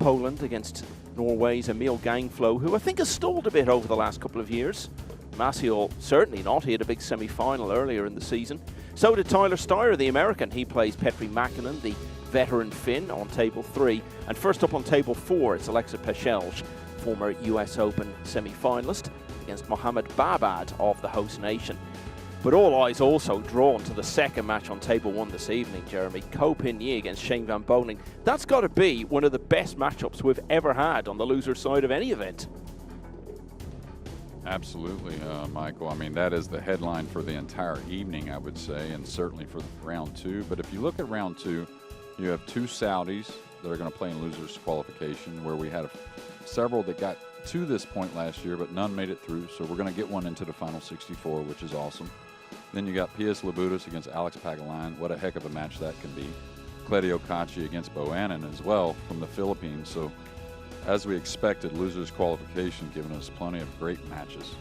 Poland against Norway's Emil Gangflo, who I think has stalled a bit over the last couple of years. Maciel certainly not. He had a big semi-final earlier in the season. So did Tyler Steyer, the American. He plays Petri Mäkinen, the veteran Finn, on table 3. And first up on table 4, it's Alexa Pescelj, former US Open semi-finalist, against Mohamed Babad of the host nation. But all eyes also drawn to the second match on table 1 this evening, Jeremy. Ko Pin-Yi against Shane Van Boening. That's got to be one of the best matchups we've ever had on the loser side of any event. Absolutely, Michael. I mean, that is the headline for the entire evening, I would say, and certainly for round 2. But if you look at round 2, you have 2 Saudis that are going to play in losers qualification, where we had several that got to this point last year, but none made it through. So we're going to get one into the final 64, which is awesome. Then you got Pius Labutis against Alex Pagalan. What a heck of a match that can be. Cledio Kachi against Boannon as well from the Philippines. So as we expected, losers qualification giving us plenty of great matches.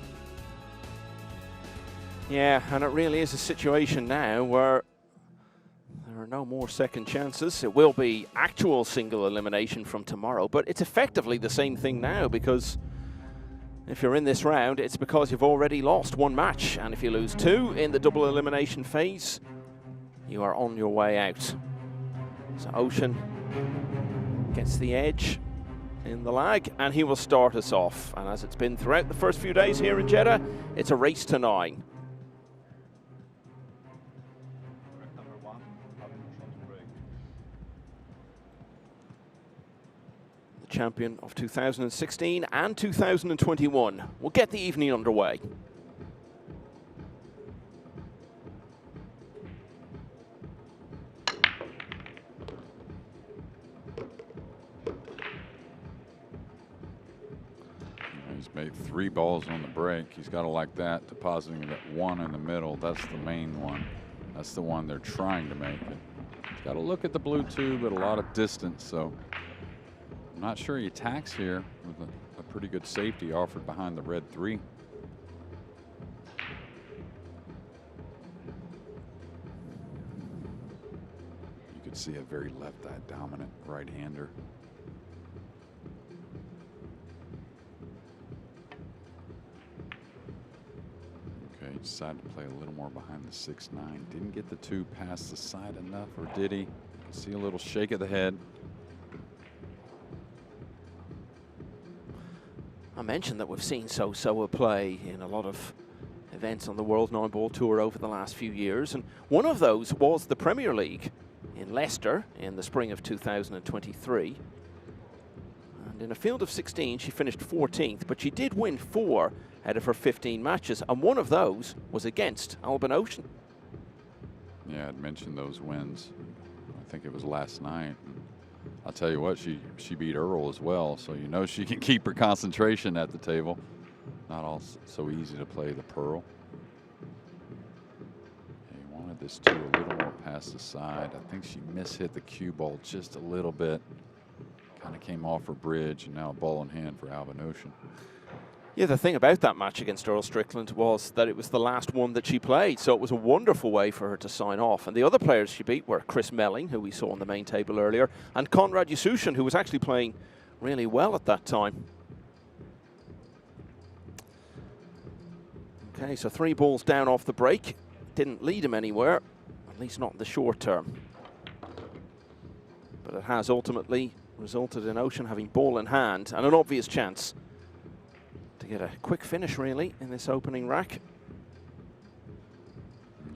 Yeah, and it really is a situation now where there are no more second chances. It will be actual single elimination from tomorrow, but it's effectively the same thing now, because if you're in this round, it's because you've already lost 1 match, and if you lose 2 in the double elimination phase, you are on your way out. So Ocean gets the edge in the lag, and he will start us off. And as it's been throughout the first few days here in Jeddah, it's a race to 9. The champion of 2016 and 2021 will get the evening underway. He's made 3 balls on the break. He's got to like that, depositing that 1 in the middle. That's the main one. That's the one they're trying to make. He's got to look at the blue 2, but a lot of distance, so I'm not sure he attacks here with a pretty good safety offered behind the red 3. You could see a very left-eye dominant right-hander. Okay, he decided to play a little more behind the 6-9. Didn't get the 2 past the side enough, or did he? See a little shake of the head. I mentioned that we've seen SEOA play in a lot of events on the World 9-Ball Tour over the last few years, and one of those was the Premier League in Leicester in the spring of 2023. And in a field of 16, she finished 14th, but she did win 4 out of her 15 matches, and one of those was against ALBIN Ocean. Yeah, I'd mentioned those wins. I think it was last night. I'll tell you what, she beat Earl as well, so you know she can keep her concentration at the table. Not all so easy to play the Pearl. He wanted this 2 a little more past the side. I think she mishit the cue ball just a little bit. Kind of came off her bridge, and now a ball in hand for ALBIN Ocean. Yeah, the thing about that match against Earl Strickland was that it was the last one that she played, so it was a wonderful way for her to sign off. And the other players she beat were Chris Melling, who we saw on the main table earlier, and Konrad Yusushin, who was actually playing really well at that time. Okay, so 3 balls down off the break. Didn't lead him anywhere, at least not in the short term. But it has ultimately resulted in Ocean having ball in hand and an obvious chance to get a quick finish, really, in this opening rack.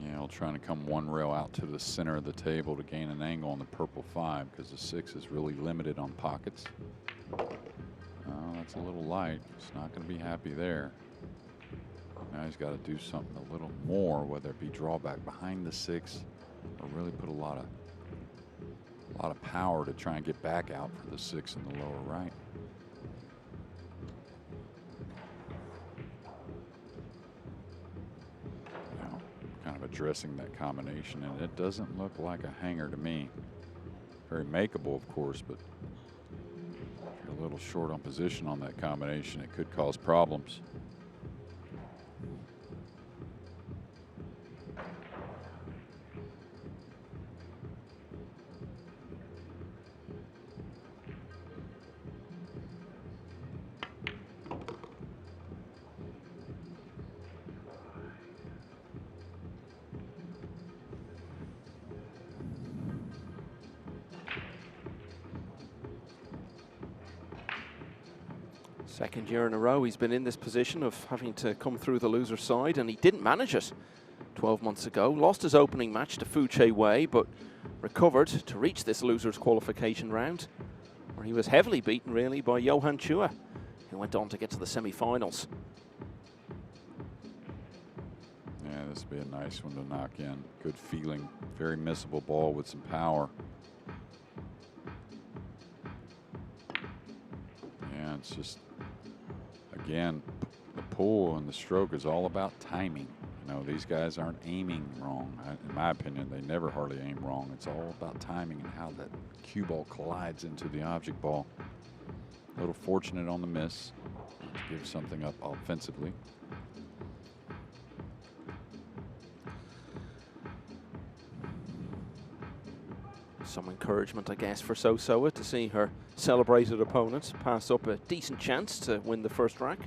Yeah, I'll try to come 1 rail out to the center of the table to gain an angle on the purple 5, because the 6 is really limited on pockets. Oh, that's a little light. He's not going to be happy there. Now he's got to do something a little more, whether it be drawback behind the 6 or really put a lot of power to try and get back out for the 6 in the lower right. Now, kind of addressing that combination, and it doesn't look like a hanger to me. Very makeable, of course, but if you're a little short on position on that combination, it could cause problems. Second year in a row he's been in this position of having to come through the loser side, and he didn't manage it 12 months ago. Lost his opening match to Fuche Wei, but recovered to reach this losers qualification round, where he was heavily beaten really by Johan Chua, who went on to get to the semi-finals. Yeah, this would be a nice one to knock in. Good feeling, very missable ball with some power. Yeah, it's just, again, the pull and the stroke is all about timing. You know, these guys aren't aiming wrong. In my opinion, they never hardly aim wrong. It's all about timing and how that cue ball collides into the object ball. A little fortunate on the miss to give something up offensively. Some encouragement, I guess, for SEOA to see her celebrated opponent pass up a decent chance to win the first rack.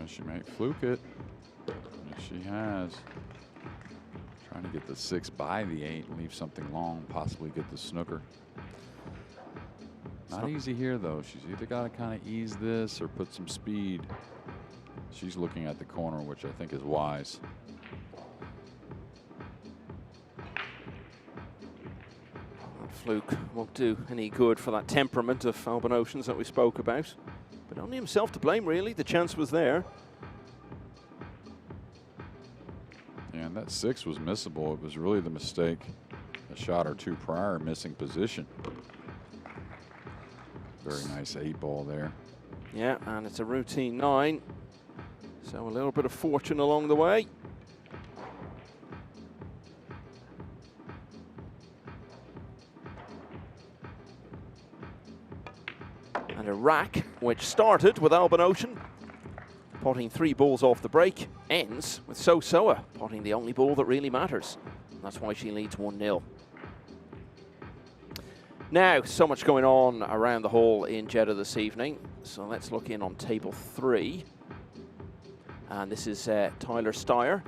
She might fluke it. Yes, she has. Trying to get the 6 by the 8 and leave something long, possibly get the snooker. Not easy here, though. She's either got to kind of ease this or put some speed. She's looking at the corner, which I think is wise. Fluke won't do any good for that temperament of Albin Ocean's that we spoke about. But only himself to blame, really. The chance was there. Yeah, and that 6 was missable. It was really the mistake a shot or two prior, missing position. Very nice 8 ball there. Yeah, and it's a routine 9. So a little bit of fortune along the way. And a rack, which started with Albin Ocean potting 3 balls off the break, ends with SEOA potting the only ball that really matters. And that's why she leads 1-0. Now, so much going on around the hall in Jeddah this evening. So let's look in on table 3. And this is Tyler Steyer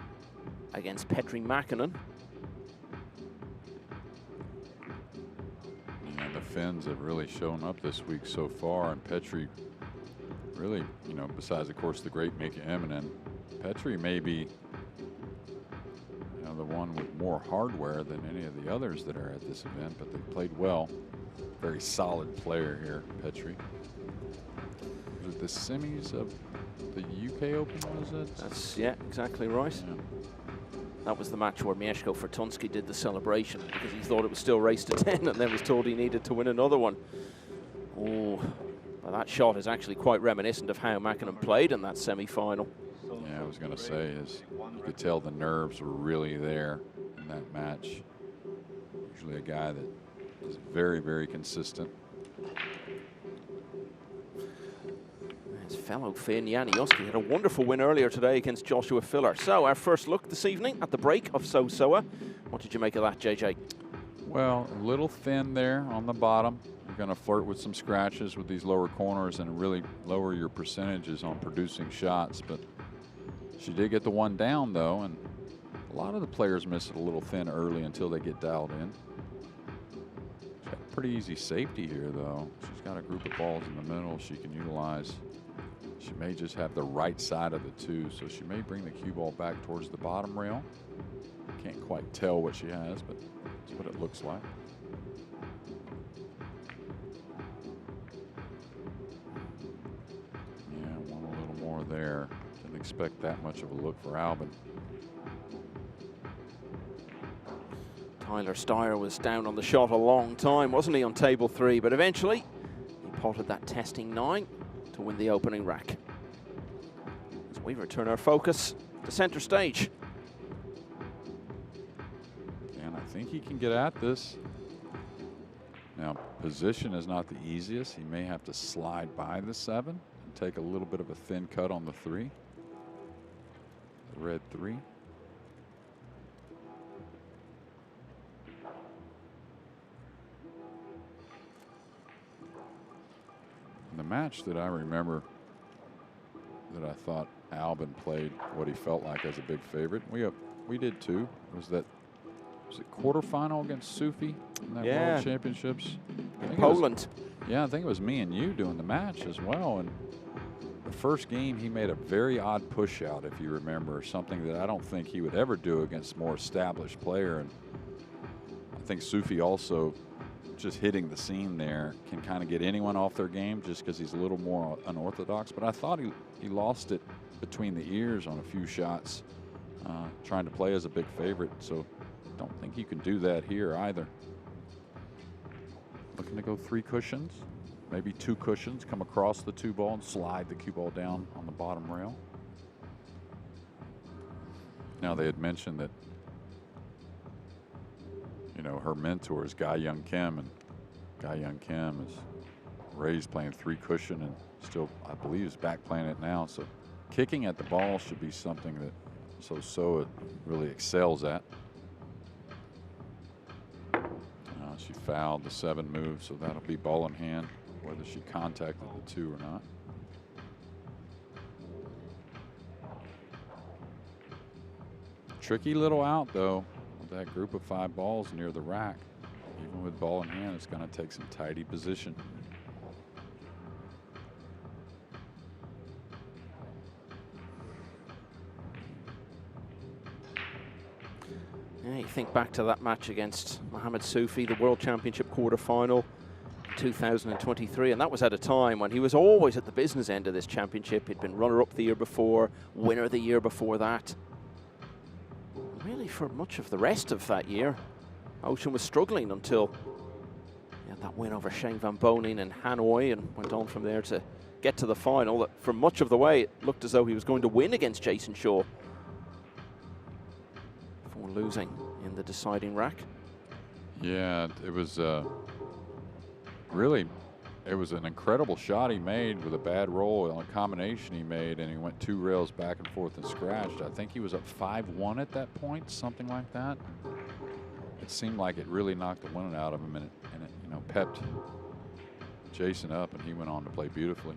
against Petri Mäkinen. And the Finns have really shown up this week so far, and Petri really, you know, besides of course the great Mika Eminen, Petri may be, you know, the one with more hardware than any of the others that are at this event, but they played well. Very solid player here, Petri. Was it the semis of the UK Open, was it? That's, yeah, exactly right. Yeah. That was the match where Mieszko Fortunski did the celebration because he thought it was still race to 10 and then was told he needed to win another one. Oh, well, that shot is actually quite reminiscent of how Mäkinen played in that semi-final. Yeah, I was going to say, is you could tell the nerves were really there in that match. Usually a guy that is very, very consistent. His fellow Finn, Jani Uski, had a wonderful win earlier today against Joshua Filler. So our first look this evening at the break of SEOA. What did you make of that, JJ? Well, a little thin there on the bottom. You're going to flirt with some scratches with these lower corners and really lower your percentages on producing shots. But she did get the one down, though, and a lot of the players miss it a little thin early until they get dialed in. She's got pretty easy safety here, though. She's got a group of balls in the middle she can utilize. She may just have the right side of the 2, so she may bring the cue ball back towards the bottom rail. Can't quite tell what she has, but that's what it looks like. Yeah, want a little more there. Didn't expect that much of a look for Albin. Tyler Steyer was down on the shot a long time, wasn't he, on table 3? But eventually, he potted that testing 9 to win the opening rack. As we return our focus to center stage. And I think he can get at this. Now, position is not the easiest. He may have to slide by the 7 and take a little bit of a thin cut on the 3. The red 3. The match that I remember that I thought Albin played what he felt like as a big favorite. We We did too. Was it quarterfinal against Sufi in that Yeah. World Championships? In Poland. I think it was me and you doing the match as well. And the first game, he made a very odd push out, if you remember, something that I don't think he would ever do against a more established player. And I think Sufi also, just hitting the seam there, can kind of get anyone off their game just because he's a little more unorthodox. But I thought he lost it between the ears on a few shots, trying to play as a big favorite. So don't think you can do that here either. Looking to go 3 cushions, maybe 2 cushions, come across the 2 ball and slide the cue ball down on the bottom rail. Now, they had mentioned that, you know, her mentor is Guy Young Kim, and Guy Young Kim is raised playing 3 cushion and still, I believe, is back playing it now. So kicking at the ball should be something that SEOA really excels at. She fouled the 7 move, so that'll be ball in hand, whether she contacted the 2 or not. Tricky little out, though, with that group of 5 balls near the rack. Even with ball in hand, it's going to take some tidy position. Yeah, you think back to that match against Mohammed Sufi, the World Championship quarterfinal 2023, and that was at a time when he was always at the business end of this championship. He'd been runner-up the year before, winner the year before that. Really, for much of the rest of that year, Ocean was struggling until he had that win over Shane Van Bonen in Hanoi and went on from there to get to the final. That for much of the way, it looked as though he was going to win against Jason Shaw, losing in the deciding rack. Yeah, it was really, it was an incredible shot he made with a bad roll on a combination he made, and he went 2 rails back and forth and scratched. I think he was up 5-1 at that point, something like that. It seemed like it really knocked the wind out of him, and it you know, pepped Jason up, and he went on to play beautifully.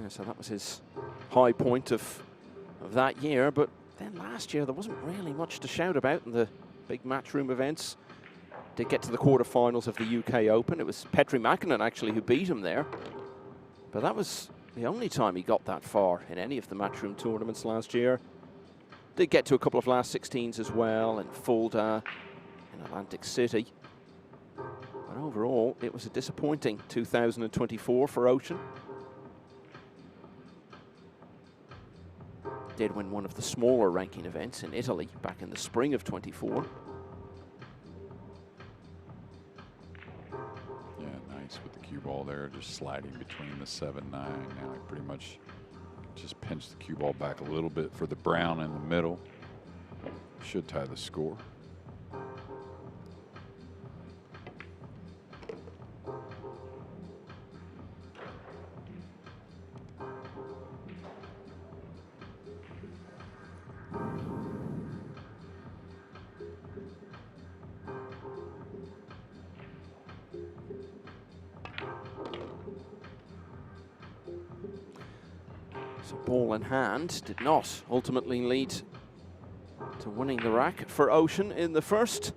Yeah, so that was his high point of that year, but then last year there wasn't really much to shout about in the big matchroom events. Did get to the quarterfinals of the UK Open. It was Petri Mäkinen actually who beat him there, but that was the only time he got that far in any of the matchroom tournaments last year. Did get to a couple of last 16s as well in Fulda, in Atlantic City, but overall it was a disappointing 2024 for Ocean. Did win one of the smaller ranking events in Italy back in the spring of 24. Yeah, nice with the cue ball there, just sliding between the 7-9. Now he pretty much just pinched the cue ball back a little bit for the brown in the middle. Should tie the score. Ball in hand did not ultimately lead to winning the rack for Ocean in the first.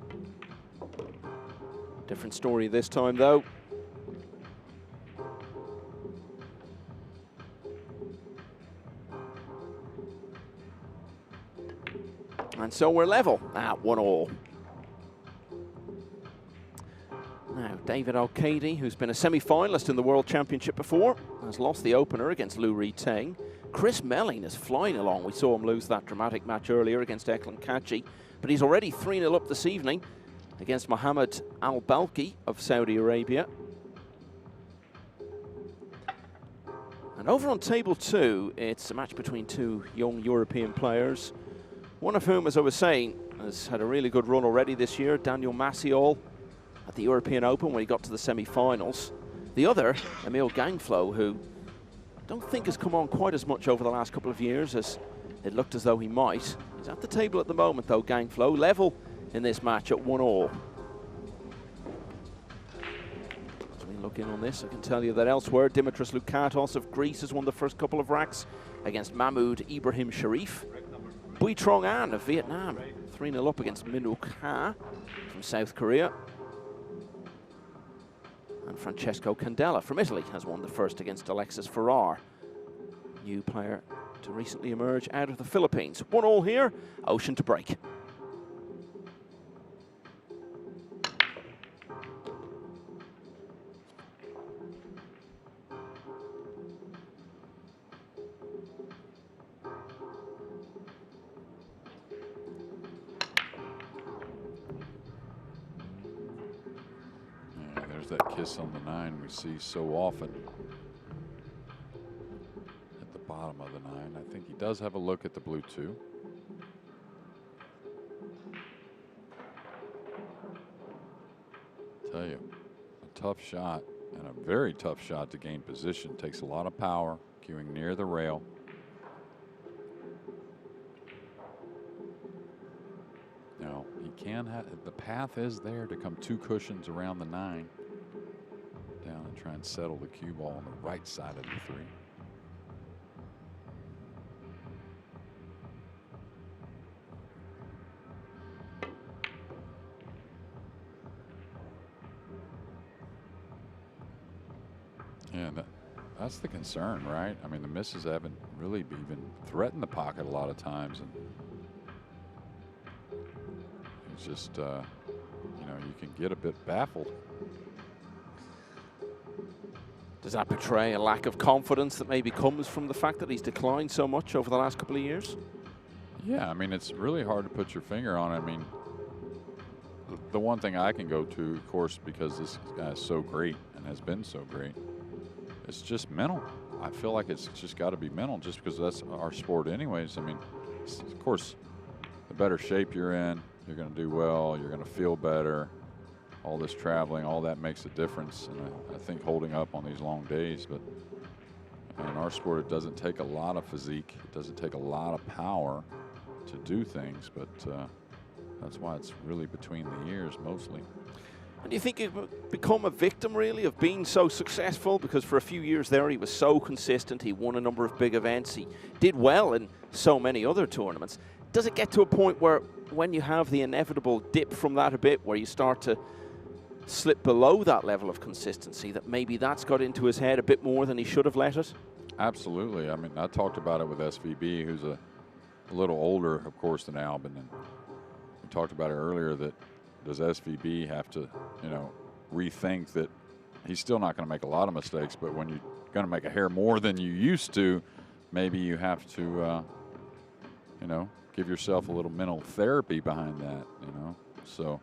Different story this time, though. And so we're level at 1-1. Now, David Al-Kaidi, who's been a semi-finalist in the World Championship before, has lost the opener against Lou Reed Teng. Chris Melling is flying along. We saw him lose that dramatic match earlier against Eklan Kachi, but he's already 3-0 up this evening against Mohammed Al-Balki of Saudi Arabia. And over on table 2, it's a match between 2 young European players, one of whom, as I was saying, has had a really good run already this year, Daniel Maciol, at the European Open when he got to the semi-finals. The other, Emil Gangflo, who I don't think has come on quite as much over the last couple of years as it looked as though he might. He's at the table at the moment, though, Gangflo, level in this match at 1-1. As we look in on this. I can tell you that elsewhere, Dimitris Loukatos of Greece has won the first couple of racks against Mahmoud Ibrahim Sharif. Bui Trong An of Vietnam, 3-0 up against Minuk Ha from South Korea. And Francesco Candela from Italy has won the first against Alexis Farrar, new player to recently emerge out of the Philippines. 1-1 here, Ocean to break. That kiss on the 9 we see so often at the bottom of the 9. I think he does have a look at the blue 2. Tell you, a tough shot, and a very tough shot to gain position. Takes a lot of power, cueing near the rail. Now, he can have, the path is there to come 2 cushions around the 9. Down and try and settle the cue ball on the right side of the 3. Yeah, that's the concern, right? I mean, the misses haven't really even threatened the pocket a lot of times, and it's just, you know, you can get a bit baffled. Does that betray a lack of confidence that maybe comes from the fact that he's declined so much over the last couple of years? Yeah, I mean, it's really hard to put your finger on it. I mean, the one thing I can go to, of course, because this guy is so great and has been so great, it's just mental. I feel like it's just got to be mental, just because that's our sport anyways. I mean, of course, the better shape you're in, you're going to do well, you're going to feel better. All this traveling, all that makes a difference, and I think holding up on these long days. But in our sport, it doesn't take a lot of physique. It doesn't take a lot of power to do things, but that's why it's really between the ears mostly. And do you think you've become a victim, really, of being so successful? Because for a few years there, he was so consistent. He won a number of big events. He did well in so many other tournaments. Does it get to a point where, when you have the inevitable dip from that a bit, where you start to slip below that level of consistency, that maybe that's got into his head a bit more than he should have let it? Absolutely. I mean, I talked about it with SVB, who's a little older, of course, than Albin. And we talked about it earlier, that does SVB have to, you know, rethink that he's still not going to make a lot of mistakes, but when you're going to make a hair more than you used to, maybe you have to, you know, give yourself a little mental therapy behind that, you know. So,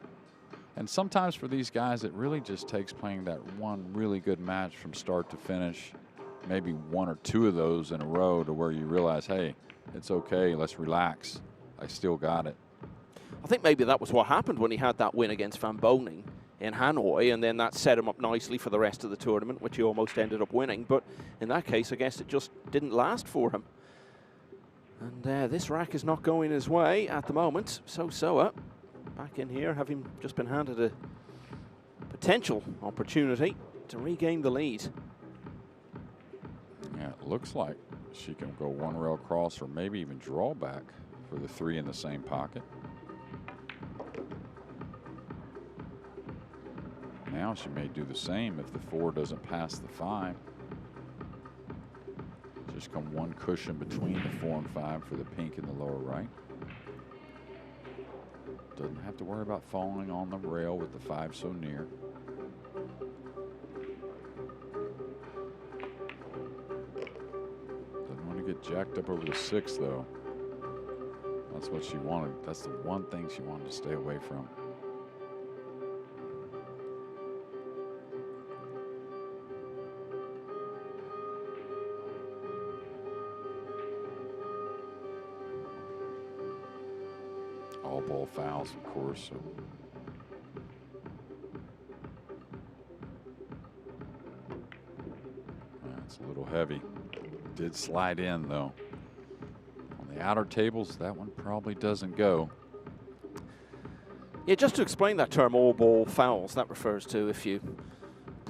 and sometimes for these guys, it really just takes playing that one really good match from start to finish, maybe 1 or 2 of those in a row, to where you realize, hey, it's okay, let's relax, I still got it. I think maybe that was what happened when he had that win against Van Boning in Hanoi, and then that set him up nicely for the rest of the tournament, which he almost ended up winning. But in that case, I guess it just didn't last for him. And this rack is not going his way at the moment. So SEOA back in here, having just been handed a potential opportunity to regain the lead. Yeah, it looks like she can go 1 rail cross, or maybe even draw back for the 3 in the same pocket. Now she may do the same if the 4 doesn't pass the 5. Just come 1 cushion between the 4 and 5 for the pink in the lower right. Doesn't have to worry about falling on the rail with the 5 so near. Doesn't want to get jacked up over the 6, though. That's what she wanted. That's the one thing she wanted to stay away from. All ball fouls, of course. So. That's a little heavy. Did slide in, though. On the outer tables, that one probably doesn't go. Yeah, just to explain that term, all ball fouls, that refers to if you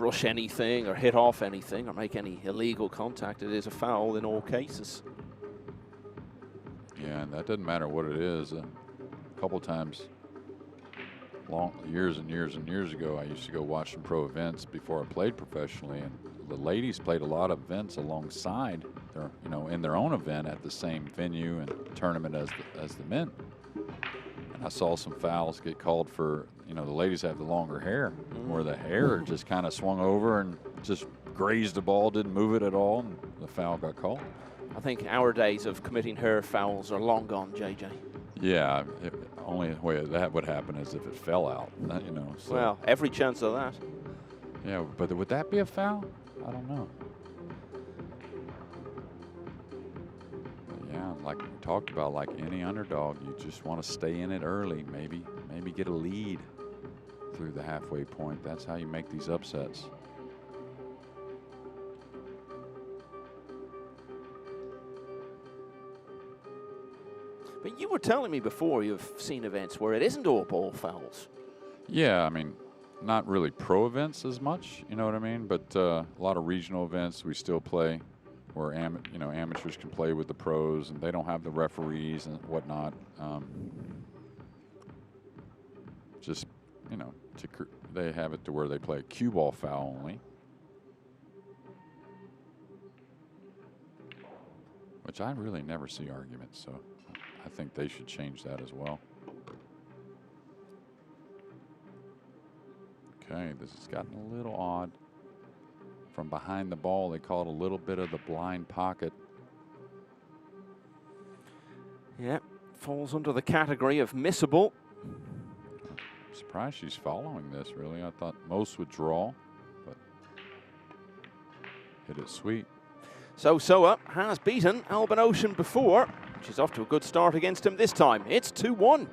brush anything or hit off anything or make any illegal contact, it is a foul in all cases. Yeah, and that doesn't matter what it is. A couple times, years and years and years ago, I used to go watch some pro events before I played professionally, and the ladies played a lot of events alongside their, in their own event at the same venue and tournament as the men. And I saw some fouls get called for, the ladies have the longer hair, where the hair just kind of swung over and just grazed the ball, didn't move it at all, and the foul got called. I think our days of committing hair fouls are long gone, JJ. Yeah, only way that would happen is if it fell out, So. Well, every chance of that. Yeah, but would that be a foul? I don't know. But yeah, like we talked about, like any underdog, you just want to stay in it early, maybe get a lead through the halfway point. That's how you make these upsets. But you were telling me before you've seen events where it isn't all ball fouls. Yeah, I mean, not really pro events as much, you know what I mean? But a lot of regional events we still play where amateurs can play with the pros and they don't have the referees and whatnot. They have it to where they play a cue ball foul only, which I really never see arguments, so I think they should change that as well. Okay, this has gotten a little odd. From behind the ball, they call it a little bit of the blind pocket. Yeah, falls under the category of missable. I'm surprised she's following this, really. I thought most would draw, but hit it sweet. So SEOA has beaten ALBIN OUSCHAN before. She's off to a good start against him this time. It's 2-1.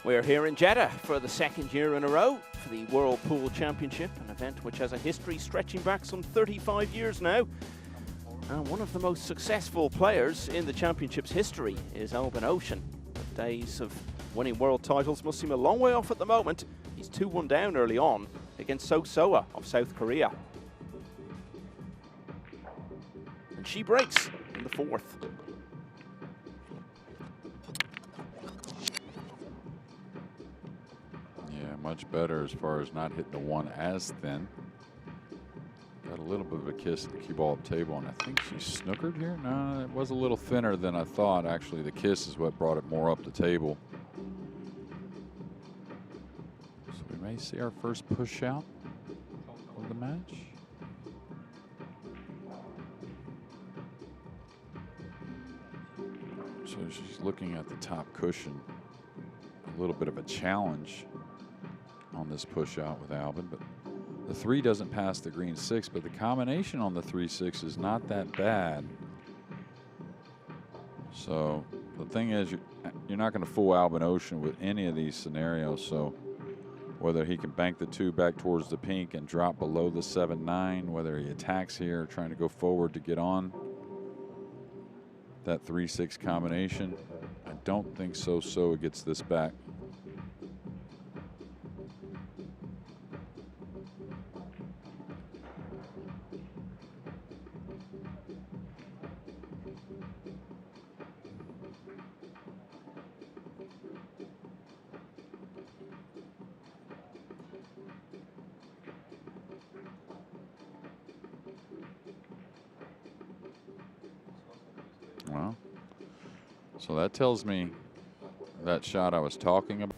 We're here in Jeddah for the second year in a row for the World Pool Championship, an event which has a history stretching back some 35 years now. And one of the most successful players in the championship's history is ALBIN OUSCHAN. The days of winning world titles must seem a long way off at the moment. He's 2-1 down early on against SEOA of South Korea. And she breaks in the fourth. Yeah, much better as far as not hitting the one as thin. Got a little bit of a kiss at the cue ball up table, and I think she snookered here. No, it was a little thinner than I thought. Actually, the kiss is what brought it more up the table. So we may see our first push out of the match. So she's looking at the top cushion. A little bit of a challenge on this push out with ALBIN, but the 3 doesn't pass the green 6, but the combination on the 3-6 is not that bad. So the thing is, you're not going to fool ALBIN OUSCHAN with any of these scenarios. So whether he can bank the 2 back towards the pink and drop below the 7-9, whether he attacks here, trying to go forward to get on that 3-6 combination, I don't think so. SEOA gets this back. Well, so that tells me that shot I was talking about.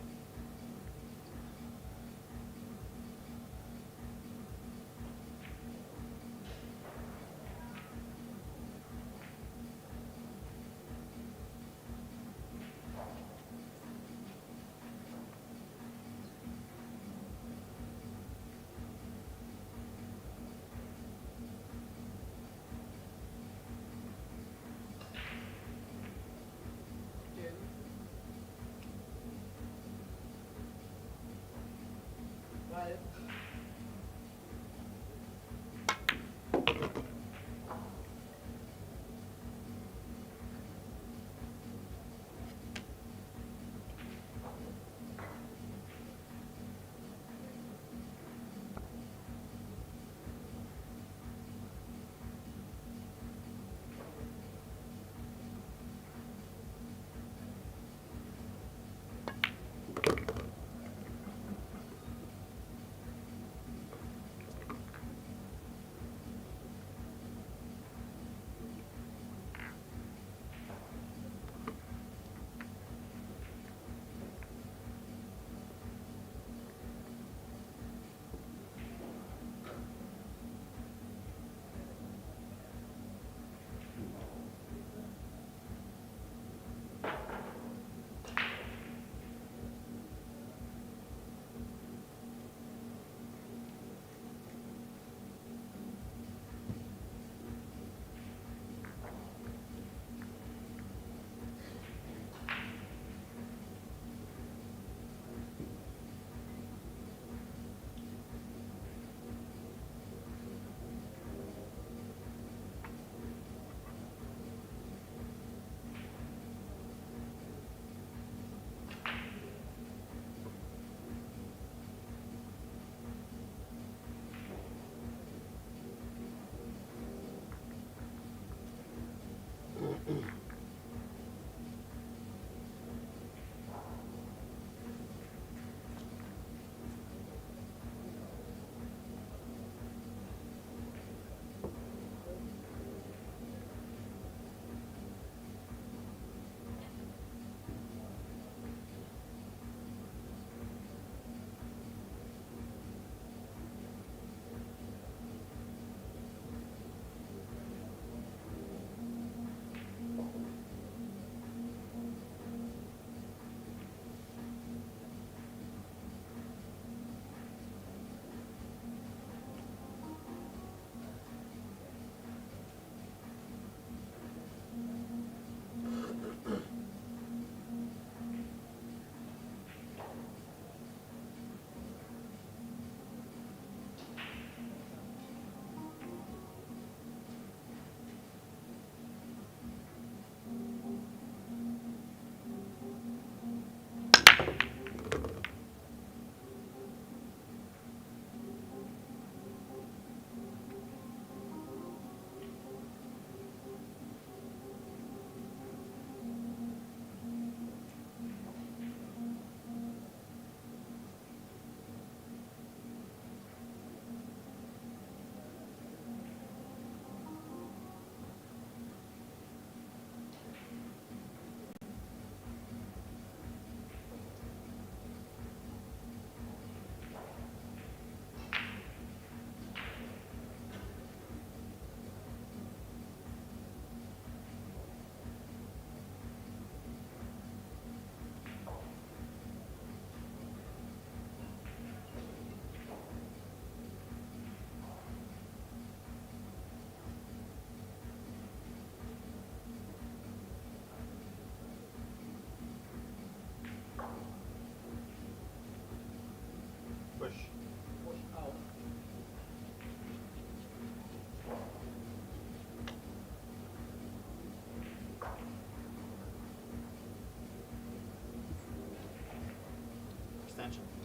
match.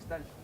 Extension.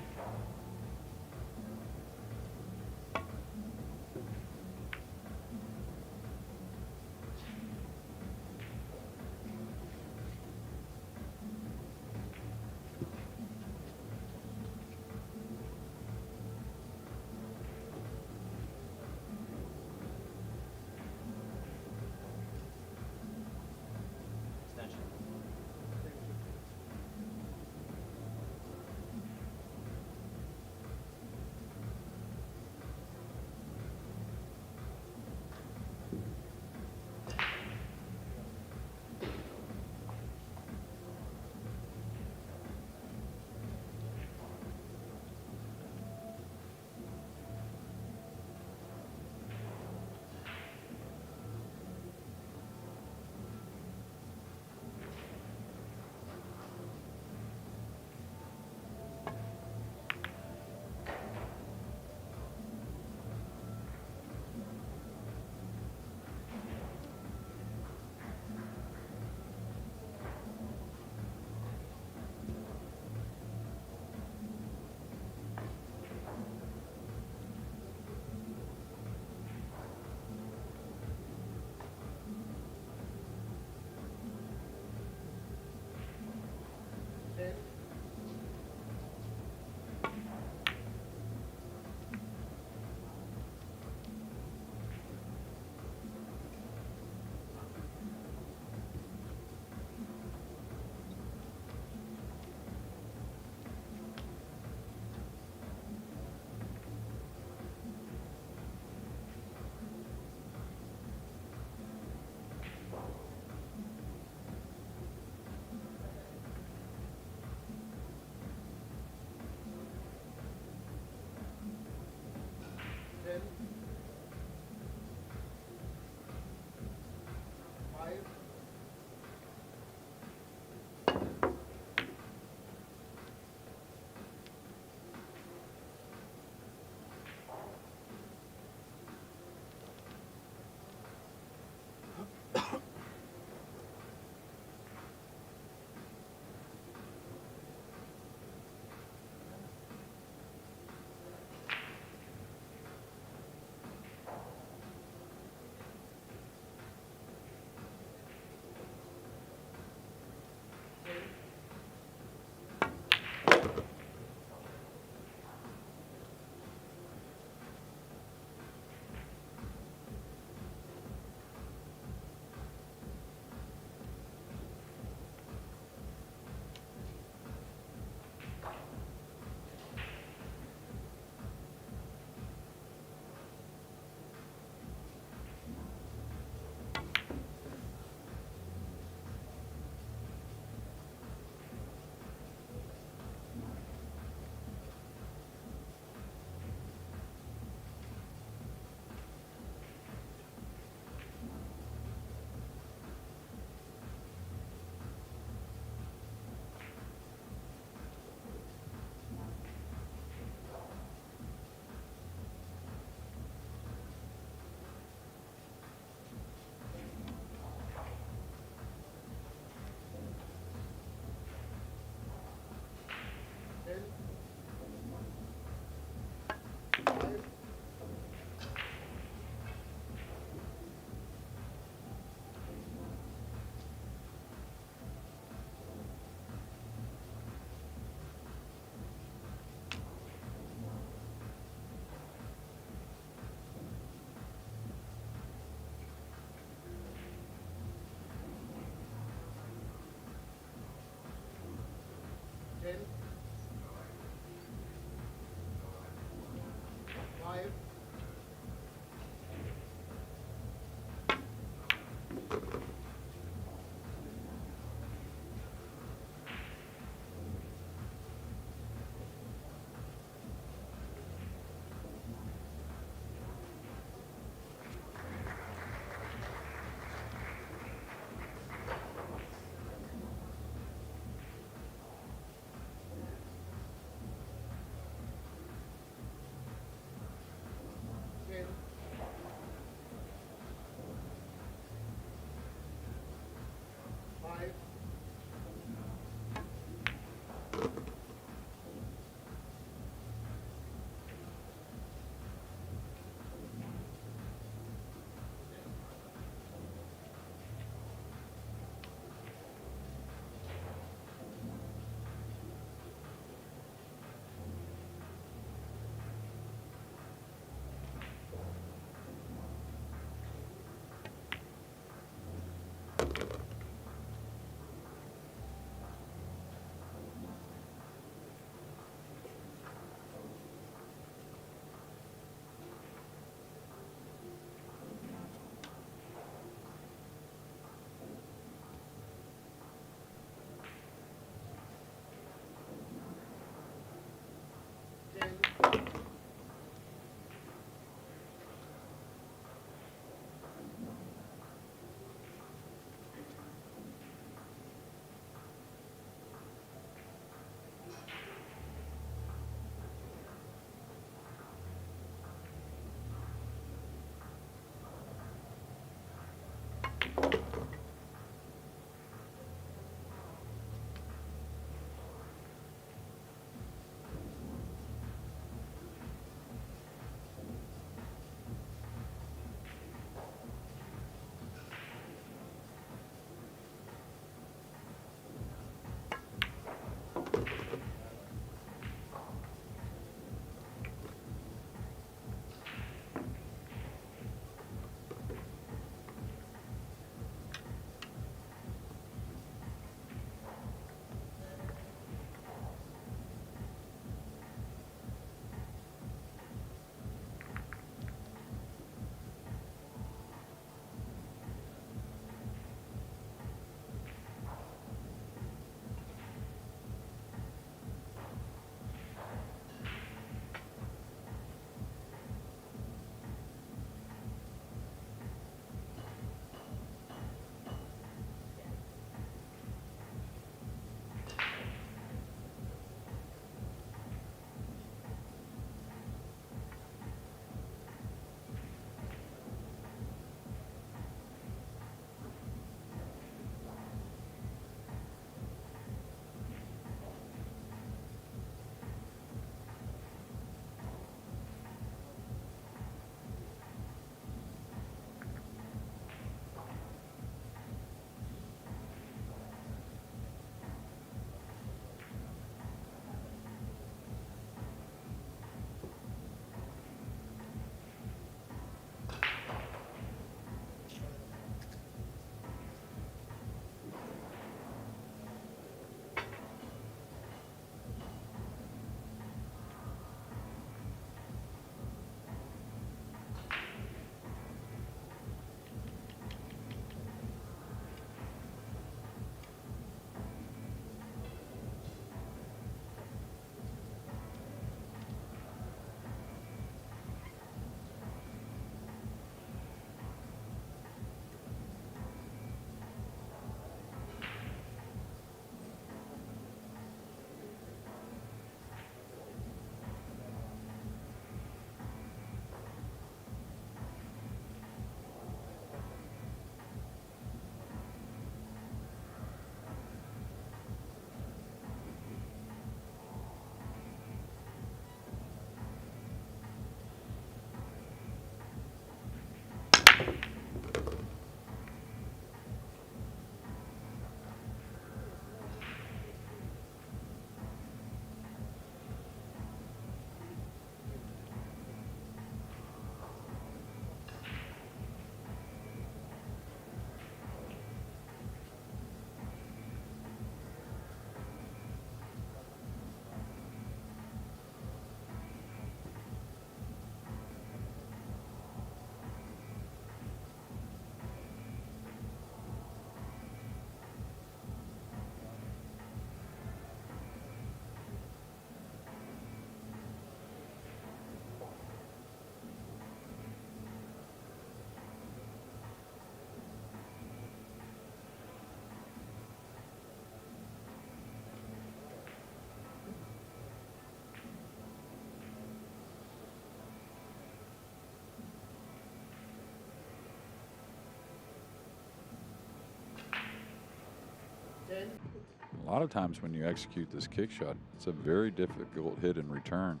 A lot of times when you execute this kick shot, it's a very difficult hit in return.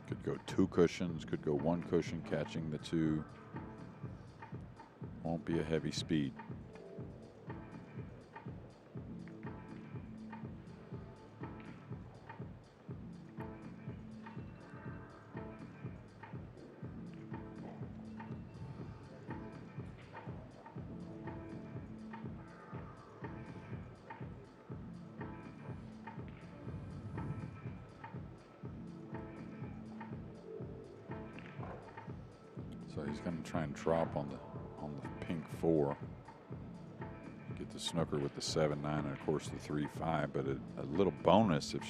Could go 2 cushions, could go 1 cushion, catching the 2. Won't be a heavy speed. So he's going to try and drop on the pink 4. Get the snooker with the 7-9 and of course the 3-5, but a little bonus if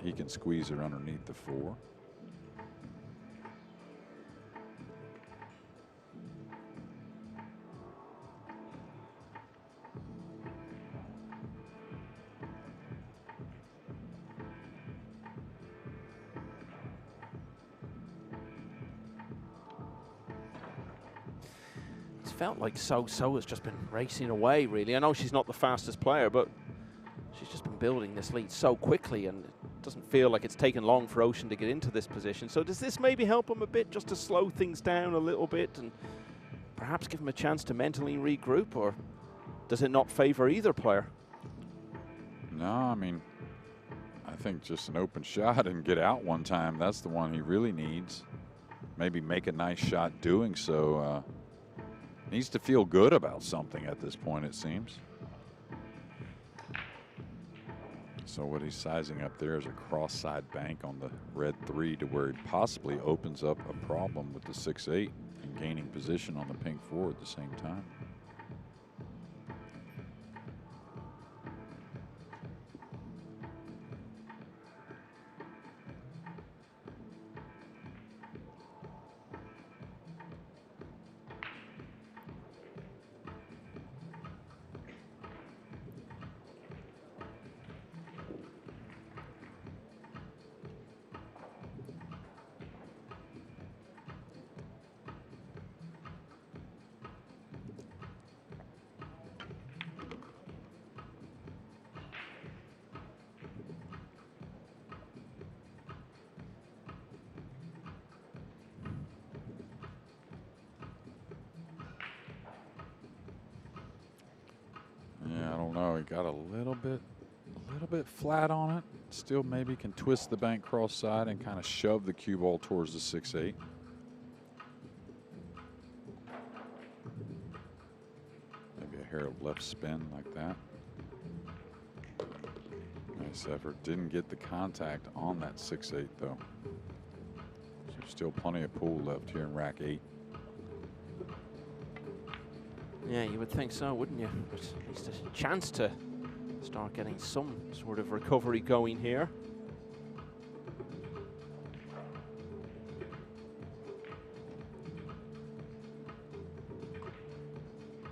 he can squeeze her underneath the 4. Felt like So has just been racing away, really. I know she's not the fastest player, but she's just been building this lead so quickly, and it doesn't feel like it's taken long for Ocean to get into this position. So does this maybe help him a bit, just to slow things down a little bit and perhaps give him a chance to mentally regroup, or does it not favor either player? No, I mean, I think just an open shot and get out one time, that's the one he really needs. Maybe make a nice shot doing so. Needs to feel good about something at this point, it seems. So what he's sizing up there is a cross-side bank on the red 3 to where it possibly opens up a problem with the 6-8 and gaining position on the pink 4 at the same time. He got a little bit flat on it. Still maybe can twist the bank cross side and kind of shove the cue ball towards the 6-8. Maybe a hair of left spin like that. Nice effort. Didn't get the contact on that 6-8 though. So still plenty of pool left here in rack 8. Yeah, you would think so, wouldn't you? But at least a chance to start getting some sort of recovery going here.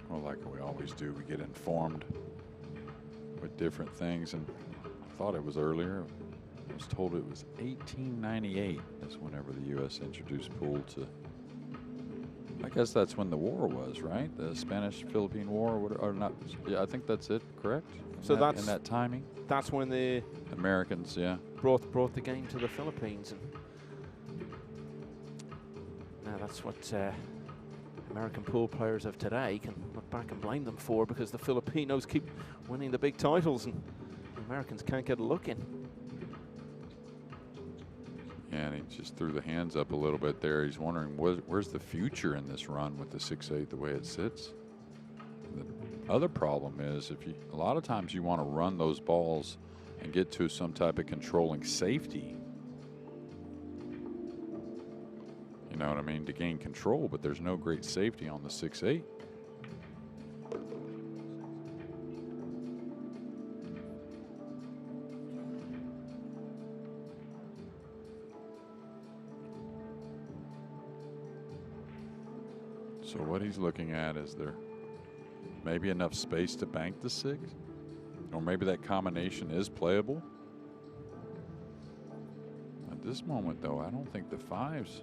Well, like we always do, we get informed with different things, and I thought it was earlier. I was told it was 1898. That's whenever the U.S. introduced pool to. I guess that's when the war was, right? The Spanish-Philippine War, or not? Yeah, I think that's it. Correct. So that's in that timing. That's when the Americans, yeah, brought the game to the Philippines, and now that's what American pool players of today can look back and blame them for, because the Filipinos keep winning the big titles and the Americans can't get a look in. Yeah, and he just threw the hands up a little bit there. He's wondering where's the future in this run with the 6-8 the way it sits. The other problem is a lot of times you want to run those balls and get to some type of controlling safety. You know what I mean? To gain control, but there's no great safety on the 6-8. So what he's looking at is there maybe enough space to bank the 6, or maybe that combination is playable. At this moment, though, I don't think the 5s.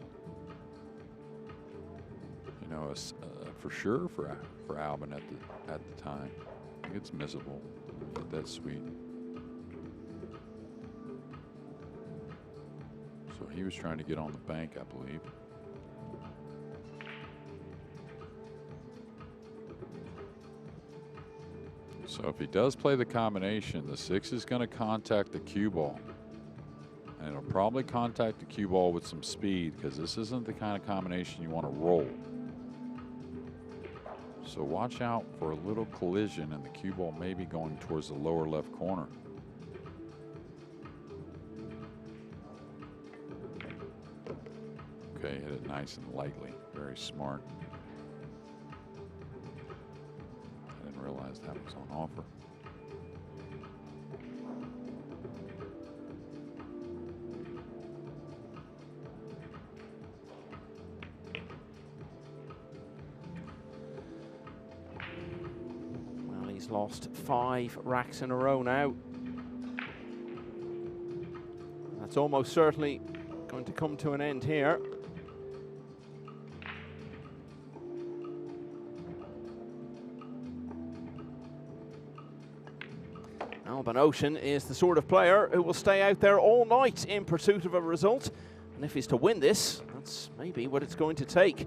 You know, for sure for Albin at the time. I think it's missable. Get that sweet. So he was trying to get on the bank, I believe. So if he does play the combination, the 6 is going to contact the cue ball. And it'll probably contact the cue ball with some speed, because this isn't the kind of combination you want to roll. So watch out for a little collision, and the cue ball may be going towards the lower left corner. Okay, hit it nice and lightly. Very smart. I didn't realize that was on offer. Well, he's lost 5 racks in a row now. That's almost certainly going to come to an end here. ALBIN OUSCHAN is the sort of player who will stay out there all night in pursuit of a result. And if he's to win this, that's maybe what it's going to take.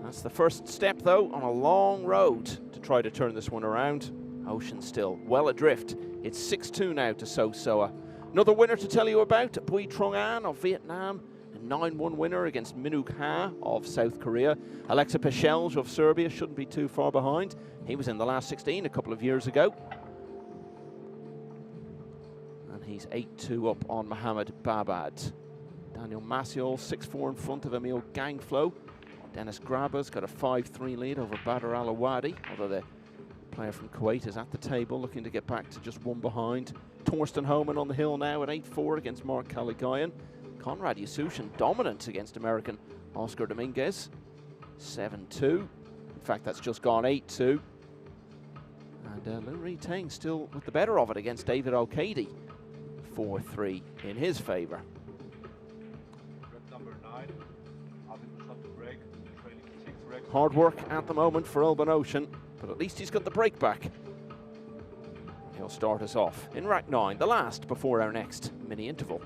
That's the first step, though, on a long road to try to turn this one around. OUSCHAN still well adrift. It's 6-2 now to SEOA. Another winner to tell you about, Bui Trung An of Vietnam. A 9-1 winner against Minuk Ha of South Korea. Alexa Peshelj of Serbia shouldn't be too far behind. He was in the last 16 a couple of years ago. He's 8-2 up on Mohamed Babad. Daniel Maciel 6-4 in front of Emil Gangflow. Dennis Graba's got a 5-3 lead over Badr Al Awadi, although the player from Kuwait is at the table looking to get back to just 1 behind. Torsten Homan on the hill now at 8-4 against Mark Caligayan. Konrad Yasuchin dominant against American Oscar Dominguez. 7-2. In fact, that's just gone 8-2. And Lou Ri Teng still with the better of it against David O'Cady. 4-3 in his favor. Number 9, break, hard work at the moment for ALBIN OUSCHAN, but at least he's got the break back. He'll start us off in rack 9, the last before our next mini interval.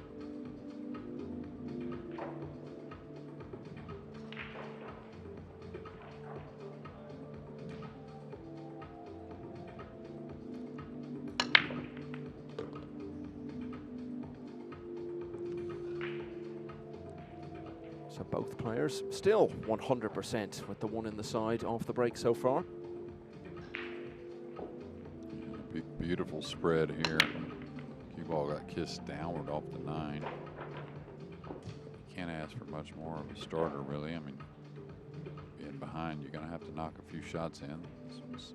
So both players still 100% with the 1 in the side off the break so far. Beautiful spread here. Cue ball got kissed downward off the 9. Can't ask for much more of a starter, really. I mean, being behind, you're going to have to knock a few shots in. This was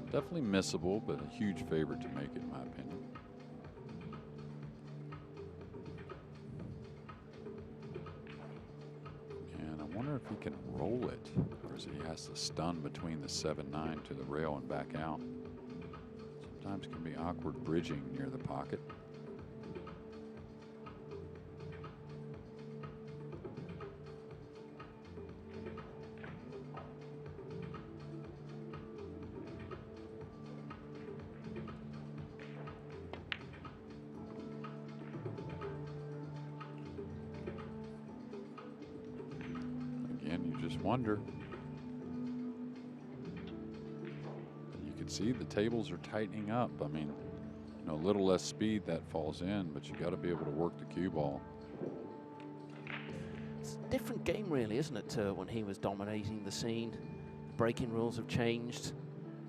definitely missable, but a huge favorite to make it, in my opinion. I wonder if he can roll it, or is he has to stun between the 7-9 to the rail and back out. Sometimes can be awkward bridging near the pocket. Wonder. You can see the tables are tightening up. I mean, you know, a little less speed that falls in, but you got to be able to work the cue ball. It's a different game, really, isn't it, to when he was dominating the scene? Breaking rules have changed.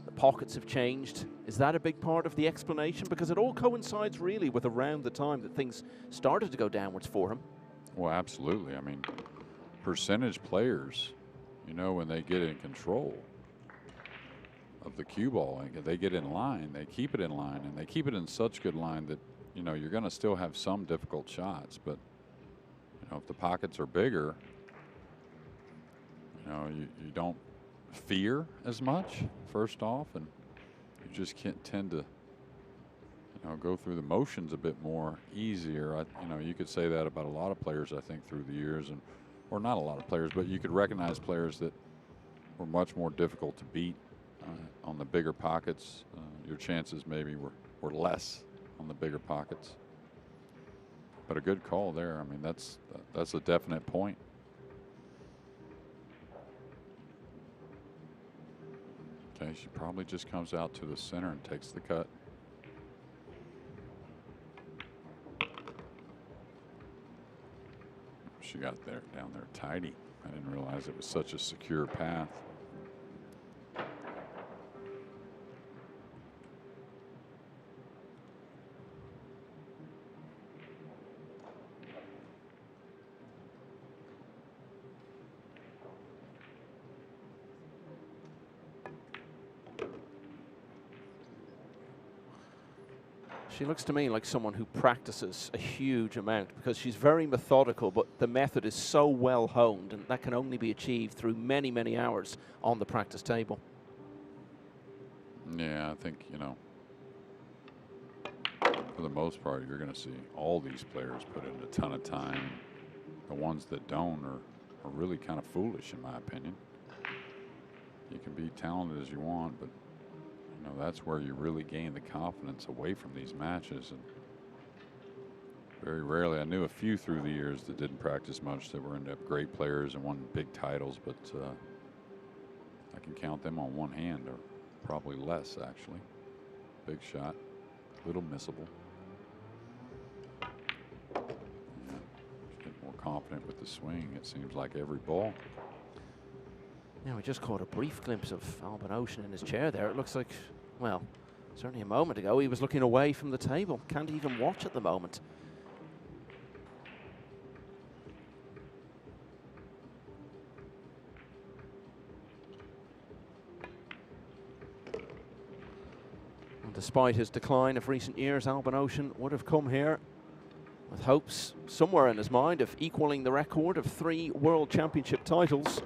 The pockets have changed. Is that a big part of the explanation? Because it all coincides really with around the time that things started to go downwards for him. Well, absolutely. I mean, percentage players, you know, when they get in control of the cue ball, they get in line, they keep it in line, and they keep it in such good line that, you know, you're going to still have some difficult shots. But, you know, if the pockets are bigger, you know, you don't fear as much, first off, and you just can't tend to, you know, go through the motions a bit more easier. You know, you could say that about a lot of players, I think, through the years, and or not a lot of players, but you could recognize players that, were much more difficult to beat on the bigger pockets. Your chances maybe were less on the bigger pockets. But a good call there. I mean, that's a definite point. Okay, she probably just comes out to the center and takes the cut. She got there down there tidy. I didn't realize it was such a secure path. She looks to me like someone who practices a huge amount, because she's very methodical, but the method is so well honed, and that can only be achieved through many, many hours on the practice table. Yeah, I think, you know, for the most part, you're going to see all these players put in a ton of time. The ones that don't are really kind of foolish, in my opinion. You can be talented as you want, but you know, that's where you really gain the confidence away from these matches. And very rarely, I knew a few through the years that didn't practice much that were ended up great players and won big titles, but I can count them on one hand, or probably less actually. Big shot, little missable. Yeah, get more confident with the swing. It seems like every ball. Yeah, we just caught a brief glimpse of ALBIN OUSCHAN in his chair there. It looks like, well, certainly a moment ago, he was looking away from the table. Can't even watch at the moment. And despite his decline of recent years, ALBIN OUSCHAN would have come here with hopes somewhere in his mind of equaling the record of 3 World Championship titles.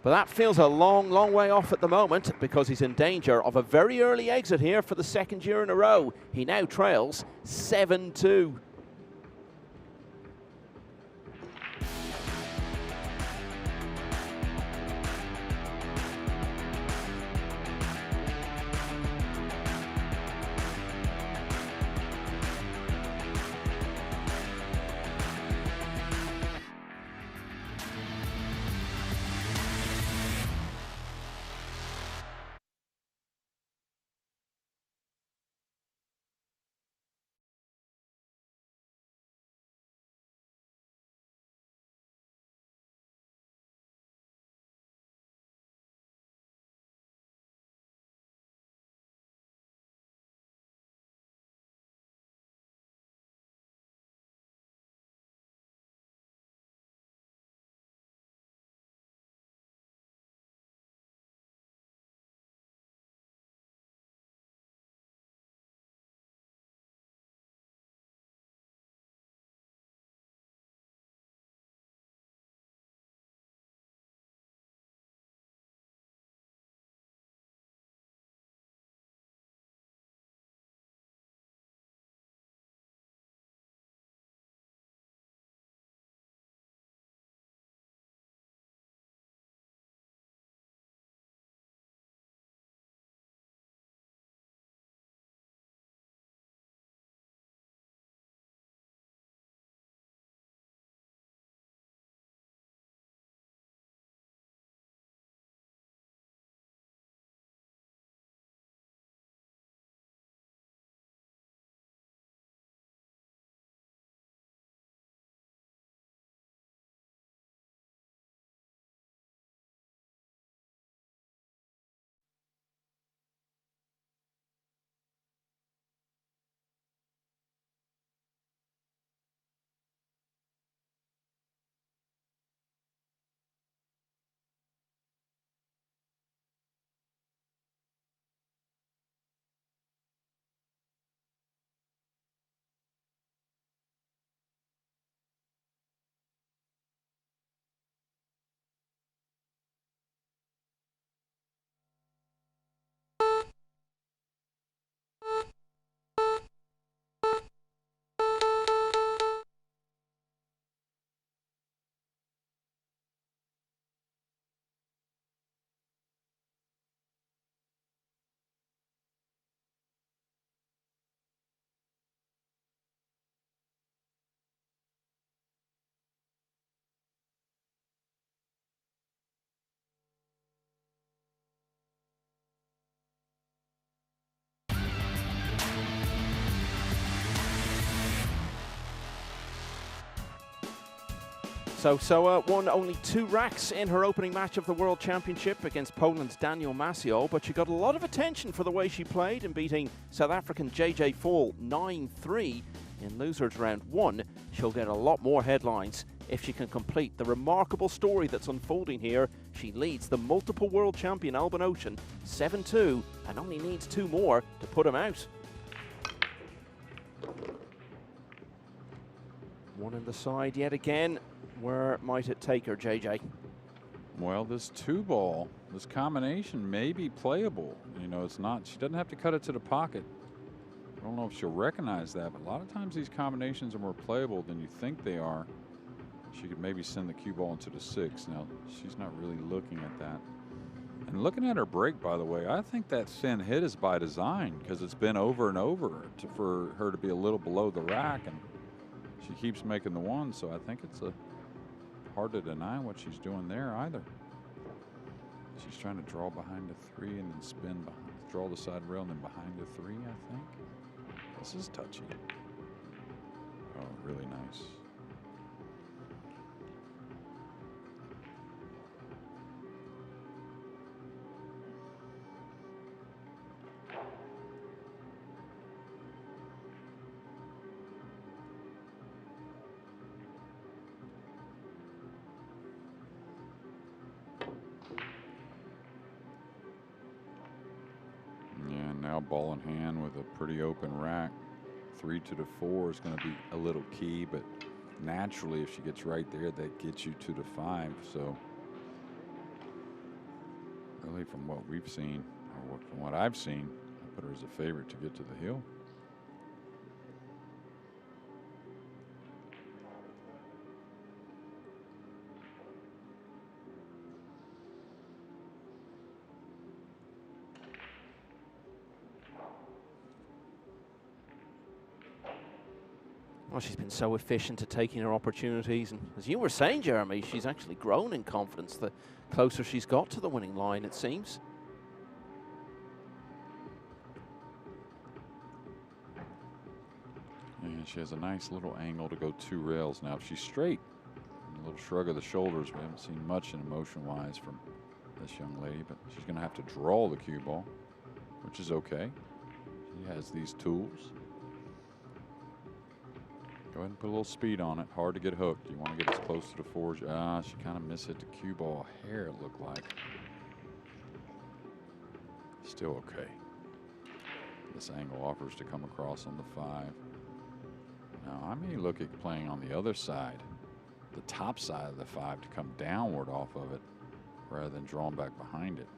But that feels a long, long way off at the moment, because he's in danger of a very early exit here for the 2nd year in a row. He now trails 7-2. So SEOA won only 2 racks in her opening match of the World Championship against Poland's Daniel Maciol, but she got a lot of attention for the way she played in beating South African JJ Fall 9-3 in losers round 1. She'll get a lot more headlines if she can complete the remarkable story that's unfolding here. She leads the multiple world champion ALBIN OUSCHAN 7-2 and only needs 2 more to put him out. One in the side yet again. Where might it take her, JJ? Well, this 2-ball, this combination may be playable. You know, it's not, she doesn't have to cut it to the pocket. I don't know if she'll recognize that, but a lot of times these combinations are more playable than you think they are. She could maybe send the cue ball into the 6. Now, she's not really looking at that. And looking at her break, by the way, I think that thin hit is by design because it's been over and over for her to be a little below the rack, and she keeps making the 1, so I think it's hard to deny what she's doing there either. She's trying to draw behind the 3 and then spin behind, draw the side rail and then behind the 3, I think. This is touchy. Oh, really nice. Now ball in hand with a pretty open rack. 3 to the 4 is going to be a little key, but naturally if she gets right there, that gets you to the 5. So really from what we've seen, or from what I've seen, I put her as a favorite to get to the hill. Well, she's been so efficient at taking her opportunities, and as you were saying, Jeremy, she's actually grown in confidence the closer she's got to the winning line, it seems. And she has a nice little angle to go 2 rails. Now, if she's straight, a little shrug of the shoulders. We haven't seen much in emotion-wise from this young lady, but she's going to have to draw the cue ball, which is okay. She has these tools. Go ahead and put a little speed on it. Hard to get hooked. You want to get as close to the 4 as she kind of mishit the cue ball a hair, it looked like. Still okay. This angle offers to come across on the 5. Now, I may look at playing on the other side, the top side of the 5, to come downward off of it rather than drawing back behind it.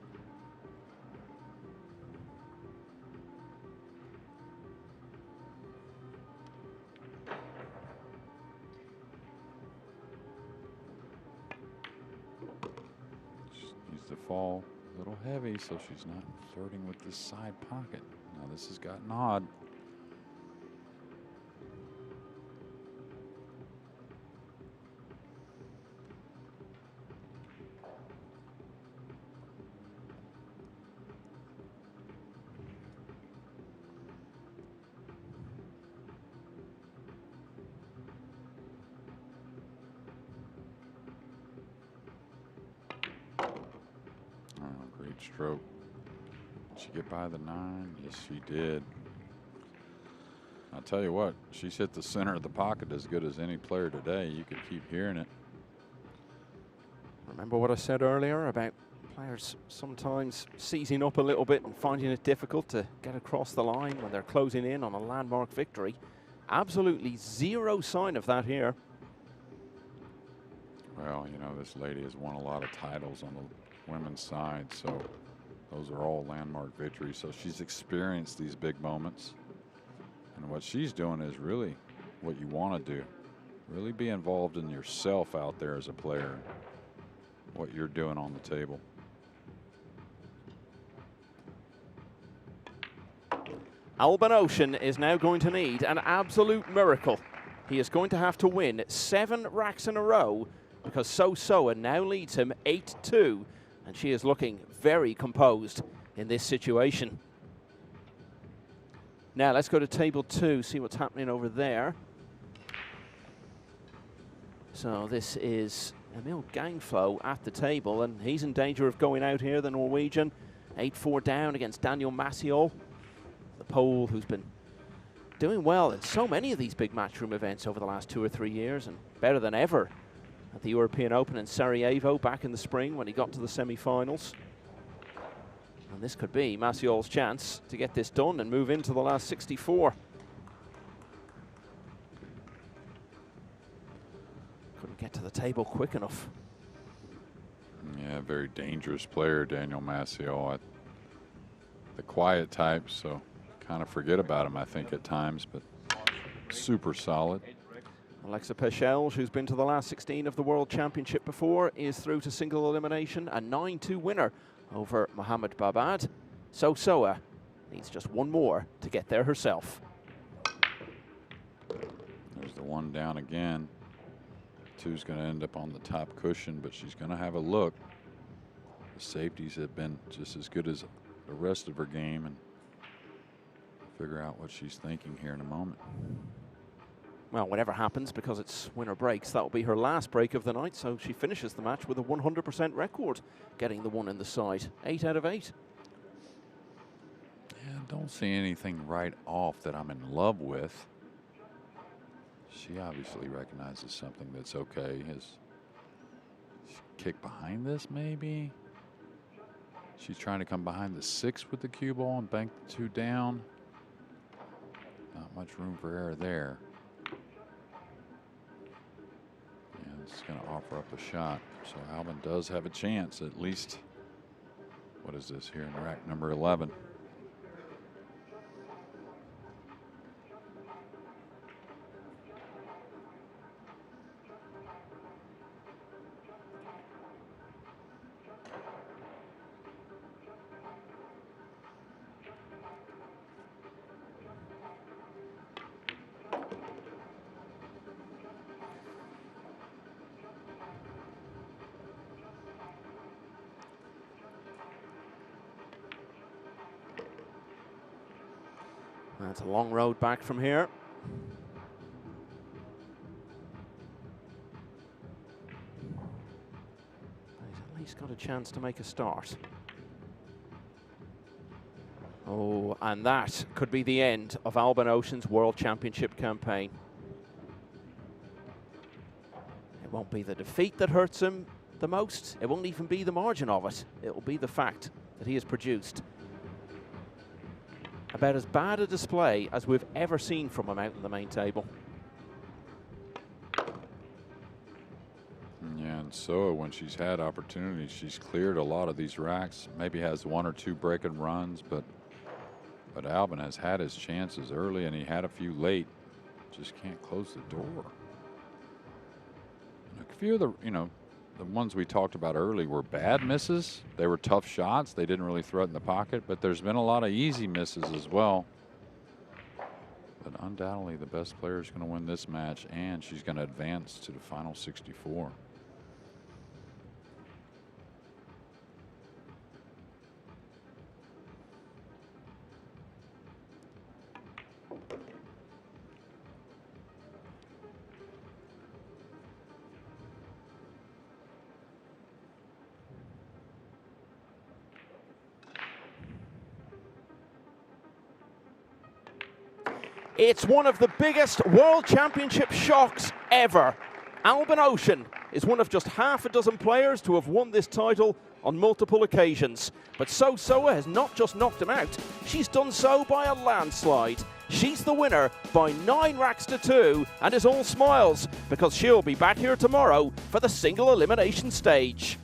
To fall a little heavy, so she's not flirting with this side pocket. Now this has gotten odd. Great stroke. Did she get by the 9? Yes, she did. I'll tell you what, she's hit the center of the pocket as good as any player today. You could keep hearing it. Remember what I said earlier about players sometimes seizing up a little bit and finding it difficult to get across the line when they're closing in on a landmark victory. Absolutely zero sign of that here. Well, you know, this lady has won a lot of titles on the women's side, so those are all landmark victories. So she's experienced these big moments, and what she's doing is really what you want to do. Really be involved in yourself out there as a player, what you're doing on the table. ALBIN OUSCHAN is now going to need an absolute miracle. He is going to have to win 7 racks in a row because SEOA now leads him 8-2. And she is looking very composed in this situation. Now let's go to table 2, see what's happening over there. So this is Emil Gangflo at the table, and he's in danger of going out here, the Norwegian. 8-4 down against Daniel Massiol, the Pole who's been doing well in so many of these big matchroom events over the last 2 or 3 years, and better than ever at the European Open in Sarajevo back in the spring when he got to the semi-finals. And this could be Massiol's chance to get this done and move into the last 64. Couldn't get to the table quick enough. Yeah, very dangerous player, Daniel Massiol. The quiet type, so kind of forget about him, I think, at times, but super solid. Alexa Pechels, who's been to the last 16 of the World Championship before, is through to single elimination, a 9-2 winner over Mohamed Babad. So SEOA needs just one more to get there herself. There's the one down again. Two's going to end up on the top cushion, but she's going to have a look. The safeties have been just as good as the rest of her game, and figure out what she's thinking here in a moment. Well, whatever happens, because it's winner breaks, that will be her last break of the night, so she finishes the match with a 100% record, getting the one in the side. 8 out of 8. Yeah, don't see anything right off that I'm in love with. She obviously recognizes something that's okay. His kick behind this, maybe? She's trying to come behind the 6 with the cue ball and bank the 2 down. Not much room for error there. Yeah, this is going to offer up a shot. So Albin does have a chance, at least. What is this here in rack number 11? That's a long road back from here. But he's at least got a chance to make a start. Oh, and that could be the end of ALBIN Ocean's World Championship campaign. It won't be the defeat that hurts him the most. It won't even be the margin of it. It will be the fact that he has produced about as bad a display as we've ever seen from him out in the main table. Yeah, and so when she's had opportunities, she's cleared a lot of these racks. Maybe has 1 or 2 break-and runs, but Albin has had his chances early, and he had a few late. Just can't close the door. A few of the, the ones we talked about early were bad misses. They were tough shots. They didn't really threaten the pocket, but there's been a lot of easy misses as well. But undoubtedly the best player is going to win this match, and she's going to advance to the final 64. It's one of the biggest World Championship shocks ever. ALBIN Ocean is one of just half a dozen players to have won this title on multiple occasions. But SEOA has not just knocked him out, she's done so by a landslide. She's the winner by 9 racks to 2 and is all smiles because she'll be back here tomorrow for the single elimination stage.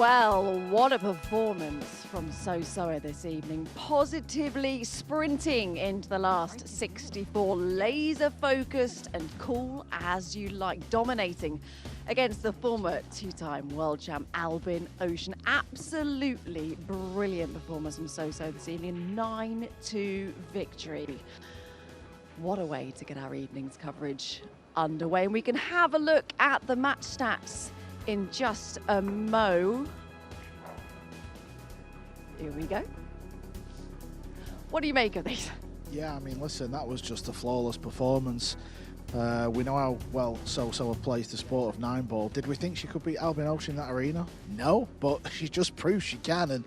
Well, what a performance from SEOA this evening. Positively sprinting into the last 64, laser focused and cool as you like, dominating against the former two-time world champ ALBIN OUSCHAN. Absolutely brilliant performance from SEOA this evening, 9-2 victory. What a way to get our evening's coverage underway. And we can have a look at the match stats in just a mo. Here we go. What do you make of these? Yeah, I mean, listen, that was just a flawless performance. We know how well SEOA plays the sport of 9-ball. Did we think she could beat ALBIN OUSCHAN in that arena? No, but she just proved she can. And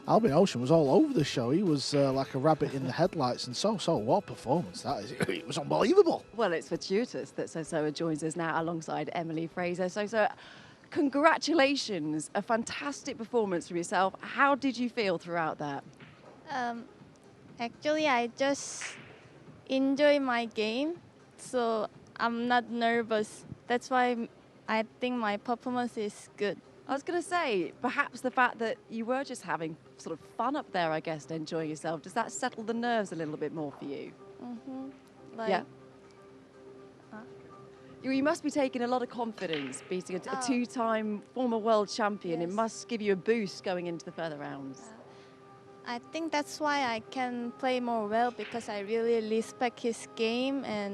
ALBIN OUSCHAN was all over the show. He was like a rabbit in the headlights. And SEOA, what performance that is. It was unbelievable. Well, it's fortuitous that SEOA joins us now alongside Emily Fraser. SEOA, congratulations, a fantastic performance from yourself. How did you feel throughout that? Actually, I just enjoy my game, so I'm not nervous. That's why I think my performance is good. I was going to say, perhaps the fact that you were just having sort of fun up there, I guess, enjoying yourself, does that settle the nerves a little bit more for you? Like, Yeah. You must be taking a lot of confidence beating a two-time former world champion. Yes. It must give you a boost going into the further rounds. I think that's why I can play more well, because I really respect his game and